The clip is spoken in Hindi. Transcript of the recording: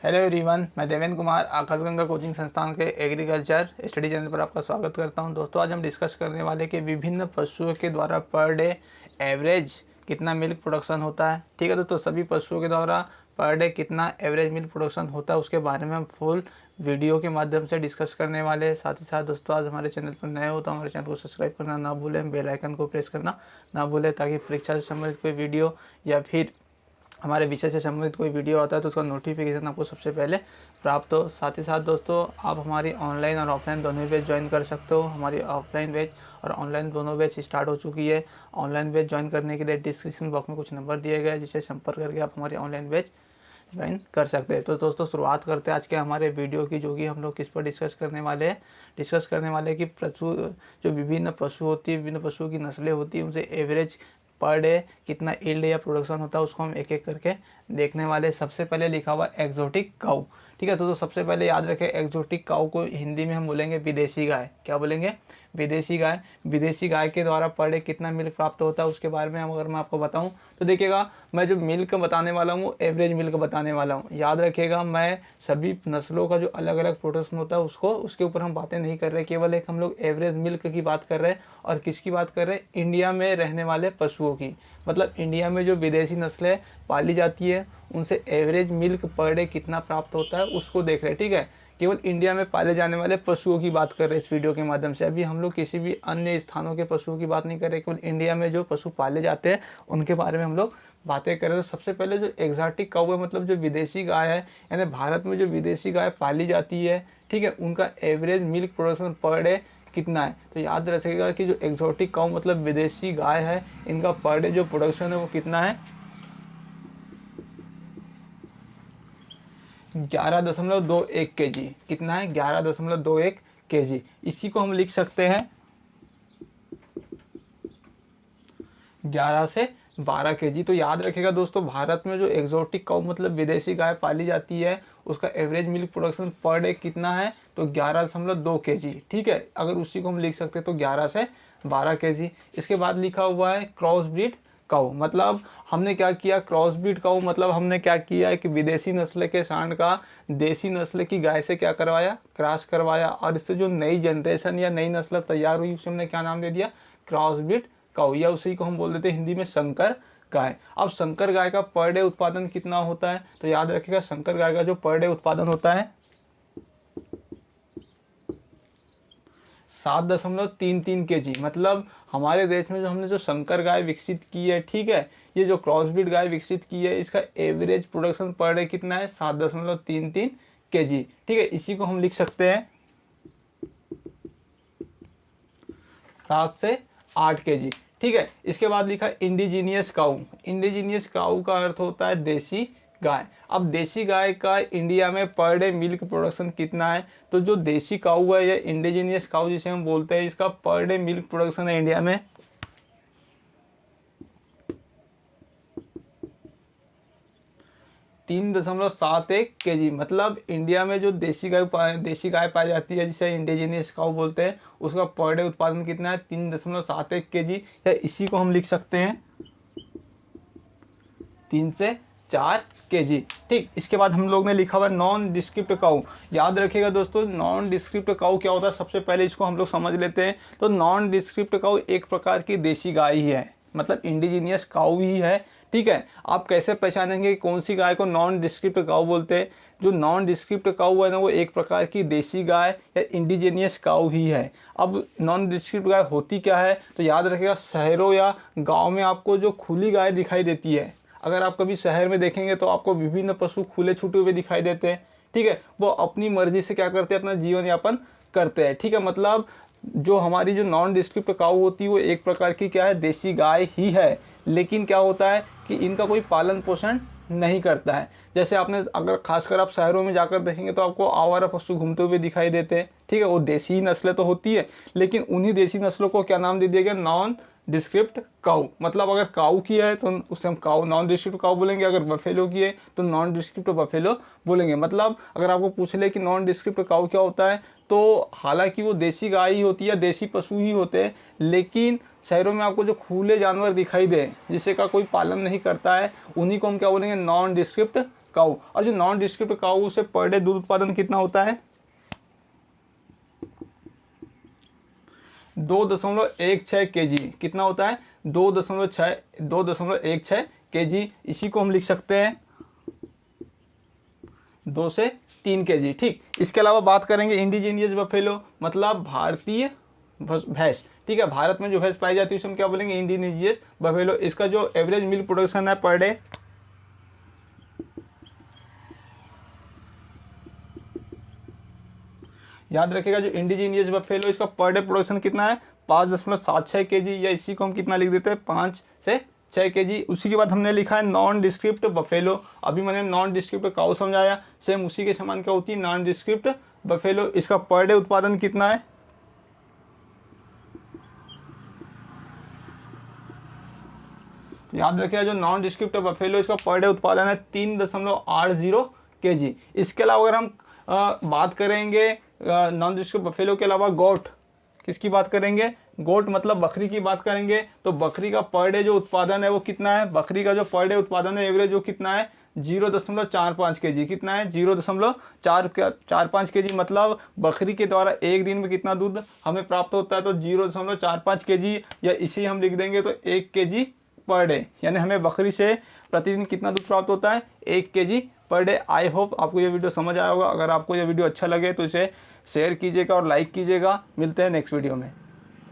हेलो एवरीवन, मैं देवेंद्र कुमार आकाशगंगा कोचिंग संस्थान के एग्रीकल्चर स्टडी चैनल पर आपका स्वागत करता हूं। दोस्तों, आज हम डिस्कस करने वाले कि विभिन्न पशुओं के द्वारा पर डे एवरेज कितना मिल्क प्रोडक्शन होता है। ठीक है दोस्तों, सभी पशुओं के द्वारा पर डे कितना एवरेज मिल्क प्रोडक्शन होता है उसके बारे में हम फुल वीडियो के माध्यम से डिस्कस करने वाले हैं। साथ ही साथ दोस्तों, आज हमारे चैनल पर नए हो तो हमारे चैनल को सब्सक्राइब करना ना भूलें, बेल आइकन को प्रेस करना ना भूलें, ताकि परीक्षा से संबंधित कोई वीडियो या फिर हमारे विषय से संबंधित कोई वीडियो आता है तो उसका नोटिफिकेशन आपको सबसे पहले प्राप्त हो। साथ ही साथ दोस्तों, आप हमारी ऑनलाइन और ऑफलाइन दोनों बैच ज्वाइन कर सकते हो। हमारी ऑफलाइन बैच और ऑनलाइन दोनों बैच स्टार्ट हो चुकी है। ऑनलाइन बैच ज्वाइन करने के लिए डिस्क्रिप्शन बॉक्स में कुछ नंबर दिए गए हैं, जिसे संपर्क करके आप हमारी ऑनलाइन बैच ज्वाइन कर सकते हैं। तो दोस्तों, शुरुआत करते हैं आज के हमारे वीडियो की, जो कि हम लोग किस पर डिस्कस करने वाले हैं कि पशु जो विभिन्न पशु होती है, विभिन्न पशुओं की नस्लें होती है, उनसे एवरेज पर डे कितना यील्ड या प्रोडक्शन होता है उसको हम एक एक करके देखने वाले। सबसे पहले लिखा हुआ एक्जोटिक काऊ। ठीक है, तो सबसे पहले याद रखें, एक्जोटिक काऊ को हिंदी में हम बोलेंगे विदेशी गाय। क्या बोलेंगे? विदेशी गाय। विदेशी गाय के द्वारा पर डे कितना मिल्क प्राप्त होता है उसके बारे में अगर मैं आपको बताऊं तो देखिएगा, मैं जो मिल्क बताने वाला हूँ एवरेज मिल्क बताने वाला हूँ। याद रखिएगा, मैं सभी नस्लों का जो अलग अलग प्रोडक्शन होता है उसके ऊपर हम बातें नहीं कर रहे, केवल एक हम लोग एवरेज मिल्क की बात कर रहे हैं। और किसकी बात कर रहे हैं? इंडिया में रहने वाले पशुओं की। मतलब इंडिया में जो विदेशी नस्लें पाली जाती है उनसे एवरेज मिल्क पर डे कितना प्राप्त होता है उसको देख रहे हैं। ठीक है, केवल इंडिया में पाले जाने वाले पशुओं की बात कर रहे हैं इस वीडियो के माध्यम से। अभी हम लोग किसी भी अन्य स्थानों के पशुओं की बात नहीं कर रहे, केवल इंडिया में जो पशु पाले जाते हैं उनके बारे में हम लोग बातें करें। तो सबसे पहले जो एक्जॉटिक काऊ है, मतलब जो विदेशी गाय है, यानी भारत में जो विदेशी गाय पाली जाती है, ठीक है, उनका average milk production per day कितना है। तो याद रखिएगा कि जो एक्जॉटिक काऊ मतलब विदेशी गाय है, इनका पर डे जो प्रोडक्शन है वो कितना है? 11.21 kg। कितना है? 11.21 kg। इसी को हम लिख सकते हैं 11 से 12 kg। तो याद रखिएगा दोस्तों, भारत में जो एक्जोटिक काऊ मतलब विदेशी गाय पाली जाती है उसका average milk production per day कितना है? तो 11.2 kg। ठीक है, अगर उसी को हम लिख सकते हैं तो 11 से 12 kg। इसके बाद लिखा हुआ है क्रॉस ब्रीड काऊ। मतलब हमने क्या किया? क्रॉस ब्रीड काऊ मतलब हमने क्या किया है कि विदेशी नस्ल के सांड का देसी नस्ल की गाय से क्या करवाया? क्रॉस करवाया, और इससे जो नई जनरेशन या नई नस्ल तैयार हुई उसे हमने क्या नाम दे दिया? क्रॉस ब्रीड काऊ, या उसी को हम बोल देते हैं हिंदी में संकर गाय। अब संकर गाय का पर डे उत्पादन कितना होता है? तो याद रखिएगा, संकर गाय का जो पर डे उत्पादन होता है 7.33 kg। मतलब हमारे देश में जो हमने जो संकर गाय विकसित की है, ठीक है, ये जो क्रॉस ब्रीड गाय विकसित की है, इसका एवरेज प्रोडक्शन पर डे कितना है? 7.33 kg। ठीक है, इसी को हम लिख सकते हैं 7 से 8 kg। ठीक है, इसके बाद लिखा इंडिजीनियस काऊ। इंडिजीनियस काऊ का अर्थ होता है देसी गाय। अब देसी गाय का इंडिया में पर डे मिल्क प्रोडक्शन कितना है? तो जो देसी काऊ है या इंडिजीनियस काऊ जिसे हम बोलते हैं, इसका पर डे मिल्क प्रोडक्शन है इंडिया में 3.71 kg। मतलब इंडिया में जो देसी गाय पाई जाती है जिसे इंडिजीनियस काऊ बोलते हैं, उसका पर डे उत्पादन कितना है? 3.71 kg, या इसी को हम लिख सकते हैं 3 से 4 kg। ठीक, इसके बाद हम लोग ने लिखा हुआ नॉन डिस्क्रिप्ट काऊ। याद रखिएगा दोस्तों, नॉन डिस्क्रिप्ट काऊ क्या होता है? सबसे पहले इसको हम लोग समझ लेते हैं। तो नॉन डिस्क्रिप्ट काऊ एक प्रकार की देसी गाय ही है, मतलब इंडिजीनियस काऊ ही है। ठीक है, आप कैसे पहचानेंगे कि कौन सी गाय को नॉन डिस्क्रिप्ट काऊ बोलते हैं? जो नॉन डिस्क्रिप्ट काऊ है ना, वो एक प्रकार की देसी गाय या इंडिजीनियस काऊ ही है। अब नॉन डिस्क्रिप्ट गाय होती क्या है? तो याद रखिएगा, शहरों या गाँव में आपको जो खुली गाय दिखाई देती है, अगर आप कभी शहर में देखेंगे तो आपको विभिन्न पशु खुले छूटे हुए दिखाई देते हैं। ठीक है, वो अपनी मर्जी से क्या करते हैं? अपना जीवन यापन करते हैं। ठीक है, मतलब जो हमारी जो नॉन डिस्क्रिप्ट काऊ होती है वो एक प्रकार की क्या है? देसी गाय ही है। लेकिन क्या होता है कि इनका कोई पालन पोषण नहीं करता है। जैसे आपने अगर खासकर आप शहरों में जाकर देखेंगे तो आपको आवारा पशु घूमते हुए दिखाई देते हैं। ठीक है, वो देसी नस्लें तो होती है, लेकिन उन्हीं देसी नस्लों को क्या नाम दे दिया गया? नॉन डिस्क्रिप्ट काऊ। मतलब अगर काऊ की है तो उसे हम काऊ नॉन डिस्क्रिप्ट काऊ बोलेंगे, अगर बफेलो की है तो नॉन डिस्क्रिप्ट बफेलो बोलेंगे। मतलब अगर आपको पूछ ले कि नॉन डिस्क्रिप्ट काऊ क्या होता है, तो हालांकि वो देसी गाय ही होती है, देसी पशु ही होते हैं, लेकिन शहरों में आपको जो खुले जानवर दिखाई दे जिससे का कोई पालन नहीं करता है, उन्हीं को हम क्या बोलेंगे? नॉन डिस्क्रिप्ट काऊ। और जो नॉन डिस्क्रिप्टिव काऊ से पर डे दूध उत्पादन कितना होता है? 2.16 kg। कितना होता है? 2.16 kg। इसी को हम लिख सकते हैं 2 से 3 kg। ठीक, इसके अलावा बात करेंगे इंडिजीनियस बफेलो, मतलब भारतीय भैंस। ठीक है, भारत में जो भैंस पाई जाती है उसे हम क्या बोलेंगे? Indigenous buffalo. इसका जो एवरेज मिल्क प्रोडक्शन है पर डे, याद रखिएगा, जो इंडिजीनियस बफेलो इसका पर डे प्रोडक्शन कितना है? 5.76 kg, या इसी को हम कितना लिख देते हैं? 5 से 6 kg। उसी के बाद हमने लिखा है नॉन डिस्क्रिप्ट बफेलो। अभी मैंने नॉन डिस्क्रिप्ट काऊ समझाया, सेम उसी के समान क्या होती है? Non describe buffalo. इसका पर डे उत्पादन कितना है? तो याद रखिएगा, जो नॉन डिस्क्रिप्ट बफेलो इसका पर डे उत्पादन है 3.80 kg। इसके अलावा अगर हम बात करेंगे नॉन डिस्क्रिप्ट बफेलो के अलावा गोट, किसकी बात करेंगे? गोट मतलब बकरी की बात करेंगे। तो बकरी का पर डे जो उत्पादन है वो कितना है? बकरी का जो पर डे उत्पादन है एवरेज वो कितना है? 0.45 kg। कितना है? 0.45 kg। मतलब बकरी के द्वारा एक दिन में कितना दूध हमें प्राप्त होता है? तो 0.45 kg, या इसी हम लिख देंगे तो 1 kg पर डे। यानी हमें बकरी से प्रतिदिन कितना दूध प्राप्त होता है? 1 kg per day. I hope आपको ये वीडियो समझ आया होगा। अगर आपको ये वीडियो अच्छा लगे तो इसे शेयर कीजिएगा और लाइक कीजिएगा। मिलते हैं नेक्स्ट वीडियो में।